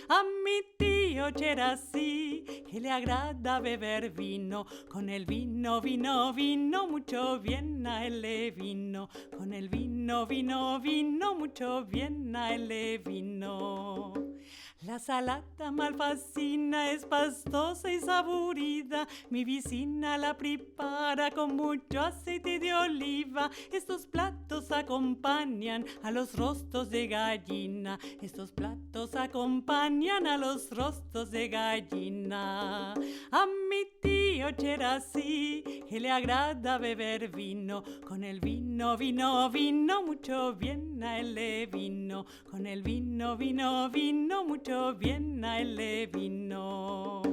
A mi tío Cherasí, que le agrada beber vino, con el vino, vino, vino, mucho bien a él le vino, con el vino, vino, vino, mucho bien a él le vino. La salata malfacina es pastosa y saborida, mi vecina la prepara con mucho aceite de oliva. Estos platos acompañan a los rostros de gallina, estos platos acompañan a los rostros de gallina. A mi tío Cherasí, que le agrada beber vino, con el vino, vino, vino, mucho bien a él le vino, con el vino, vino, vino, mucho bien a él le vino.